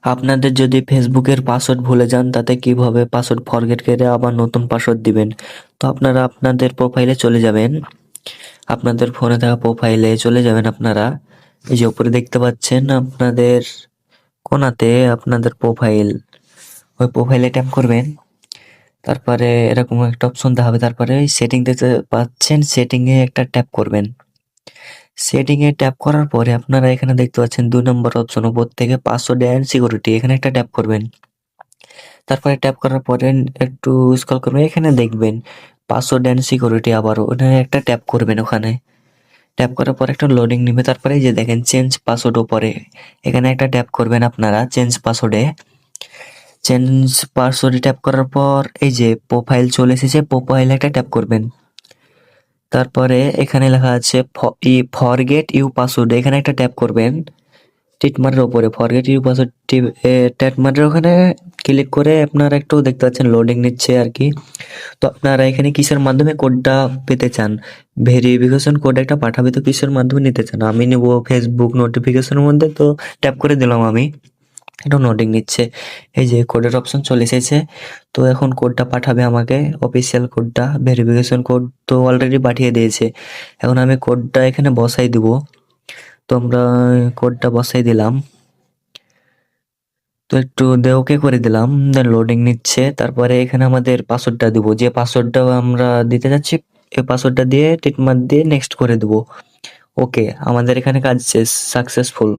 আপনাদের যদি ফেসবুকের পাসওয়ার্ড ভুলে যান তাতে কিভাবে পাসওয়ার্ড ফরগেট করে আবার নতুন পাসওয়ার্ড দিবেন। তো আপনারা আপনাদের প্রোফাইলে চলে যাবেন, আপনাদের ফোনে থাকা প্রোফাইলে চলে যাবেন আপনারা। এই যে উপরে দেখতে পাচ্ছেন আপনাদের কোনাতে আপনাদের প্রোফাইল, ওই প্রোফাইলে ট্যাপ করবেন। তারপরে এরকম একটা অপশন দেখাবে, তারপরে সেটিং দেখতে পাচ্ছেন, সেটিংয়ে একটা ট্যাপ করবেন। সেটিংয়ে ট্যাপ করার পরে আপনারা এখানে দেখতে পাচ্ছেন 2 নম্বর অপশন উপর থেকে পাসওয়ার্ড এন্ড সিকিউরিটি, এখানে একটা ট্যাপ করবেন। তারপরে ট্যাপ করার পরে একটু স্ক্রল করবেন, এখানে দেখবেন পাসওয়ার্ড এন্ড সিকিউরিটি, আবারও ওখানে একটা ট্যাপ করবেন। ওখানে ট্যাপ করার পর একটা লোডিং নেবে, তারপরে এই যে দেখেন চেঞ্জ পাসওয়ার্ড উপরে, এখানে একটা ট্যাপ করবেন আপনারা চেঞ্জ পাসওয়ার্ডে। চেঞ্জ পাসওয়ার্ডে ট্যাপ করার পর এই যে প্রোফাইল চলে এসেছে, প্রোফাইলে একটা ট্যাপ করবেন। তারপরে এখানে লেখা আছে ফরগেট ইউ পাসওয়ার্ড, এখানে একটা ট্যাপ করবেন টিকমার্কের উপরে, ফরগেট ইউ পাসওয়ার্ড টিকমার্কের ওখানে ক্লিক করে আপনারা একটু দেখতে পাচ্ছেন লোডিং নিচ্ছে আর কি। তো আপনারা এখানে কিসের মাধ্যমে কোডটা পেতে চান, ভেরিফিকেশন কোড একটা পাঠাবে, তো কিসের মাধ্যমে নিতে চান? আমি নেব ফেসবুক নোটিফিকেশনের মধ্যে, তো ট্যাপ করে দিলাম আমি, এটা লোডিং নিচ্ছে। এই যে কোডের অপশন চলে এসেছে, তো এখন কোডটা পাঠাবে আমাকে, অফিসিয়াল কোডটা, ভেরিফিকেশন কোড তো অলরেডি পাঠিয়ে দিয়েছে। এখন আমি কোডটা এখানে বসাই দিব, তো আমরা কোডটা বসাই দিলাম, তো একটু ওকে করে দিলাম, দেন লোডিং নিচ্ছে। তারপরে এখানে আমাদের পাসওয়ার্ডটা দিব, যে পাসওয়ার্ডটা আমরা দিতে যাচ্ছি এই পাসওয়ার্ডটা দিয়ে টিক মার্ক দিয়ে নেক্সট করে দেবো। ওকে, আমাদের এখানে কাজ শেষ, সাকসেসফুল।